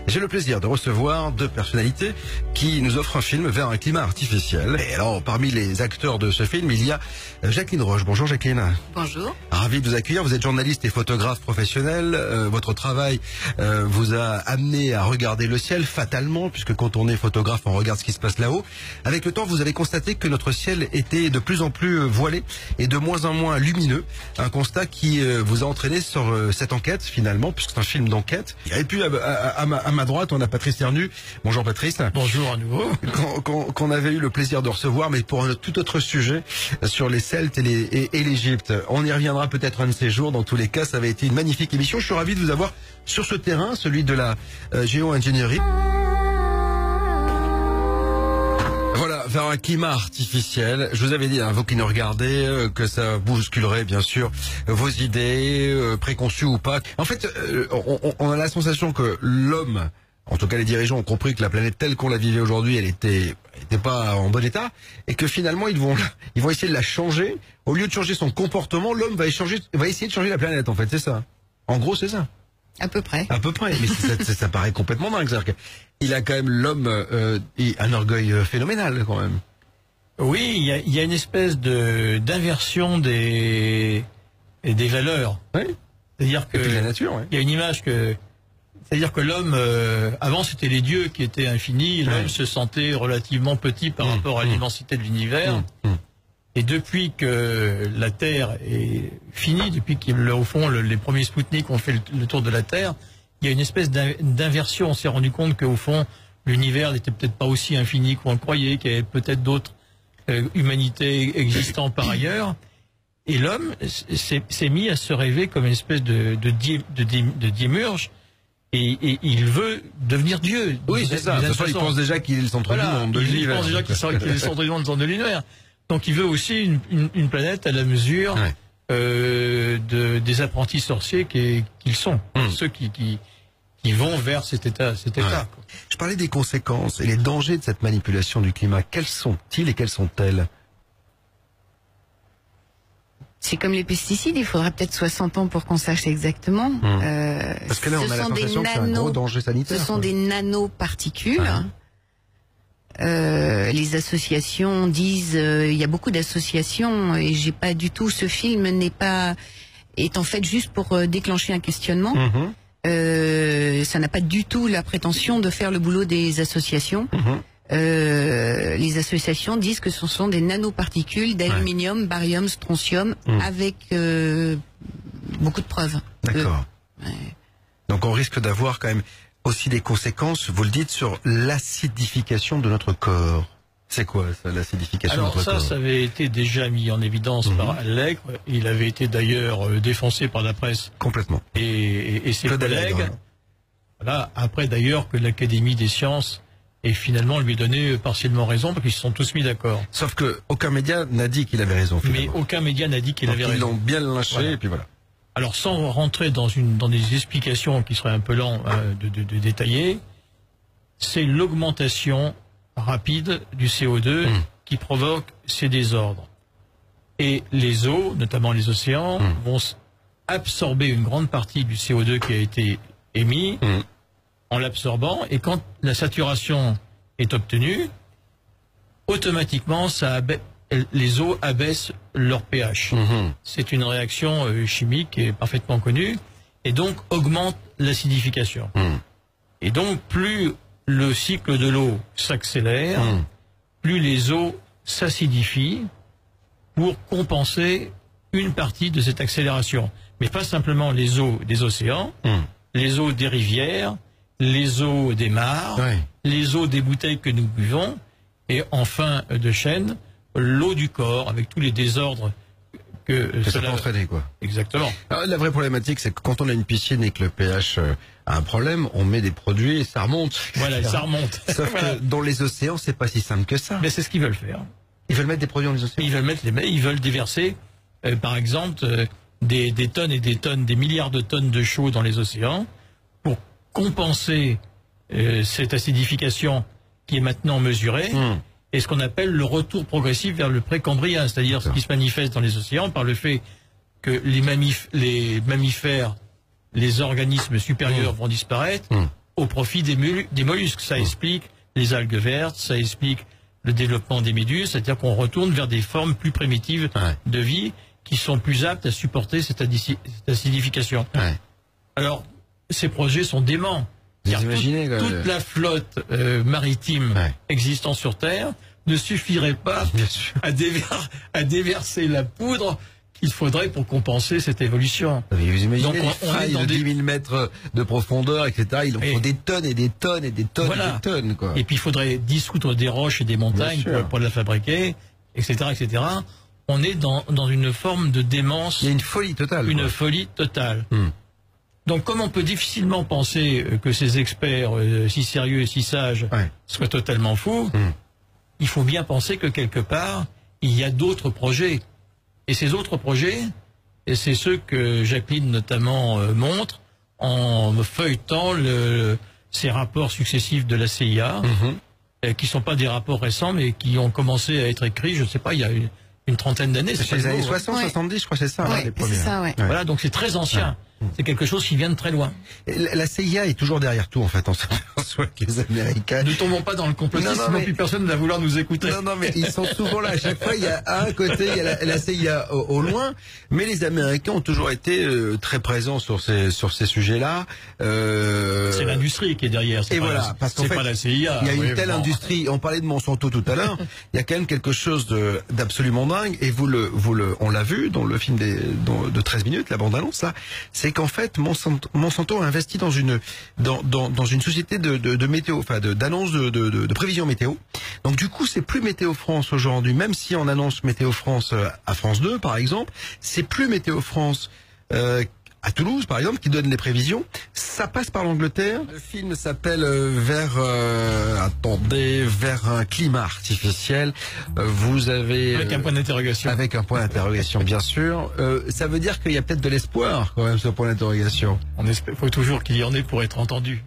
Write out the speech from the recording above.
J'ai le plaisir de recevoir deux personnalités qui nous offrent un film vers un climat artificiel. Et alors, parmi les acteurs de ce film, il y a Jacqueline Roche. Bonjour Jacqueline. Bonjour. Ravi de vous accueillir. Vous êtes journaliste et photographe professionnel. Votre travail vous a amené à regarder le ciel fatalement, puisque quand on est photographe, on regarde ce qui se passe là-haut. Avec le temps, vous avez constaté que notre ciel était de plus en plus voilé et de moins en moins lumineux. Un constat qui vous a entraîné sur cette enquête finalement, puisque c'est un film d'enquête. Et puis à ma droite, on a Patrice Ternu. Bonjour Patrice. Bonjour à nouveau. Qu'on avait eu le plaisir de recevoir, mais pour un tout autre sujet, sur les Celtes et l'Égypte. On y reviendra peut-être un de ces jours. Dans tous les cas, ça avait été une magnifique émission. Je suis ravi de vous avoir sur ce terrain, celui de la géo-ingénierie. Voilà, vers un climat artificiel. Je vous avais dit, vous qui nous regardez, que ça bousculerait bien sûr vos idées, préconçues ou pas. En fait, on a la sensation que l'homme, en tout cas les dirigeants, ont compris que la planète telle qu'on la vivait aujourd'hui, elle était pas en bon état, et que finalement ils vont essayer de la changer. Au lieu de changer son comportement, l'homme va essayer de changer la planète. En fait, c'est ça. En gros, c'est ça. À peu près. À peu près, mais ça paraît complètement dingue. Il a quand même l'homme un orgueil phénoménal quand même. Oui, il y a une espèce d'inversion des valeurs. Oui. C'est-à-dire que la nature. Oui. Il y a une image c'est-à-dire que l'homme, avant c'était les dieux qui étaient infinis, l'homme se sentait relativement petit par rapport à l'immensité de l'univers. Et depuis que la Terre est finie, depuis qu'au fond les premiers Spoutniks ont fait le tour de la Terre, il y a une espèce d'inversion. On s'est rendu compte qu'au fond l'univers n'était peut-être pas aussi infini qu'on le croyait, qu'il y avait peut-être d'autres humanités existant par ailleurs. Et l'homme s'est mis à se rêver comme une espèce de démiurge. Et il veut devenir Dieu. Oui, c'est ça. De toute façon, il pense déjà qu'il est le centre du monde de l'univers. Il pense déjà qu'il est le centre du monde de l'univers. Donc il veut aussi une planète à la mesure des apprentis sorciers qu'ils sont. Ceux qui vont vers cet état. Je parlais des conséquences et les dangers de cette manipulation du climat. Quels sont-ils et quelles sont-elles? C'est comme les pesticides, il faudra peut-être 60 ans pour qu'on sache exactement. Parce que là, on a la sensation que c'est un gros danger sanitaire. Ce sont des nanoparticules. Les associations disent, il y a beaucoup d'associations, et j'ai pas du tout, ce film est en fait juste pour déclencher un questionnement. Ça n'a pas du tout la prétention de faire le boulot des associations. Les associations disent que ce sont des nanoparticules d'aluminium, barium, strontium, avec beaucoup de preuves. D'accord. Donc on risque d'avoir quand même aussi des conséquences, vous le dites, sur l'acidification de notre corps. C'est quoi ça, l'acidification de notre corps? Alors ça avait été déjà mis en évidence par Allègre. Il avait été d'ailleurs défoncé par la presse. Complètement. Et ses collègues. Voilà. Après d'ailleurs que l'Académie des sciences ait finalement lui donné partiellement raison, parce qu'ils se sont tous mis d'accord. Sauf que aucun média n'a dit qu'il avait raison. Finalement. Mais aucun média n'a dit qu'il avait raison. Ils l'ont bien lynché et puis voilà. Alors sans rentrer dans des explications qui seraient un peu lents de détailler, c'est l'augmentation rapide du CO2 qui provoque ces désordres. Et les eaux, notamment les océans, vont absorber une grande partie du CO2 qui a été émis en l'absorbant, et quand la saturation est obtenue, automatiquement les eaux abaissent leur pH. C'est une réaction chimique qui est parfaitement connue, et donc augmente l'acidification. Et donc plus le cycle de l'eau s'accélère, plus les eaux s'acidifient pour compenser une partie de cette accélération. Mais pas simplement les eaux des océans, les eaux des rivières, les eaux des mares, les eaux des bouteilles que nous buvons, et en fin de chaîne, l'eau du corps, avec tous les désordres que ça peut entraîner, quoi. Exactement. Alors, la vraie problématique, c'est que quand on a une piscine et que le pH a un problème, on met des produits et ça remonte. Voilà, ça remonte. Sauf que dans les océans, c'est pas si simple que ça. Mais c'est ce qu'ils veulent faire. Ils veulent mettre des produits dans les océans. Ils veulent déverser, par exemple, des tonnes et des tonnes, des milliards de tonnes de chaux dans les océans pour compenser cette acidification qui est maintenant mesurée. Et ce qu'on appelle le retour progressif vers le précambrien, c'est-à-dire ce qui se manifeste dans les océans par le fait que les mammifères, les organismes supérieurs vont disparaître, au profit des mollusques. Ça explique les algues vertes, ça explique le développement des méduses, c'est-à-dire qu'on retourne vers des formes plus primitives de vie qui sont plus aptes à supporter cette acidification. Alors, ces projets sont déments. Vous imaginez, toute la flotte maritime existant sur Terre ne suffirait pas à déverser la poudre qu'il faudrait pour compenser cette évolution. Vous imaginez. Donc on est dans 10 000 mètres de profondeur, etc. Il en faut des tonnes et des tonnes et des tonnes et des tonnes, quoi. Et puis il faudrait dissoudre des roches et des montagnes pour la fabriquer, etc., etc. On est dans une forme de démence. Il y a une folie totale. Une folie totale. Donc comme on peut difficilement penser que ces experts si sérieux et si sages soient totalement fous, il faut bien penser que quelque part, il y a d'autres projets. Et ces autres projets, et c'est ceux que Jacqueline notamment montre en feuilletant ces rapports successifs de la CIA, qui sont pas des rapports récents, mais qui ont commencé à être écrits, je ne sais pas, il y a une trentaine d'années. C'est les années 60, 70, je crois que c'est ça, les premiers. C'est ça, Voilà, donc c'est très ancien. C'est quelque chose qui vient de très loin. La CIA est toujours derrière tout, en fait, on s'aperçoit que les Américains... Ne tombons pas dans le complotisme, sinon plus personne ne va vouloir nous écouter. Non, mais ils sont souvent là. À chaque fois, il y a à un côté, il y a la CIA au loin, mais les Américains ont toujours été très présents sur ces sujets-là. C'est l'industrie qui est derrière. Et voilà, parce qu'en fait, pas la CIA. Il y a une telle industrie. On parlait de Monsanto tout à l'heure. Il y a quand même quelque chose d'absolument dingue. Et on l'a vu dans le film de 13 minutes, la bande-annonce là. C'est qu'en fait, Monsanto a investi dans une société de météo, enfin d'annonce de prévision météo. Donc du coup, c'est plus Météo France aujourd'hui, même si on annonce Météo France à France 2 par exemple, c'est plus Météo France à Toulouse, par exemple, qui donne les prévisions. Ça passe par l'Angleterre. Le film s'appelle Vers un climat artificiel. Vous avez... Avec un point d'interrogation. Avec un point d'interrogation, bien sûr. Ça veut dire qu'il y a peut-être de l'espoir, quand même, ce point d'interrogation. Il faut toujours qu'il y en ait pour être entendu.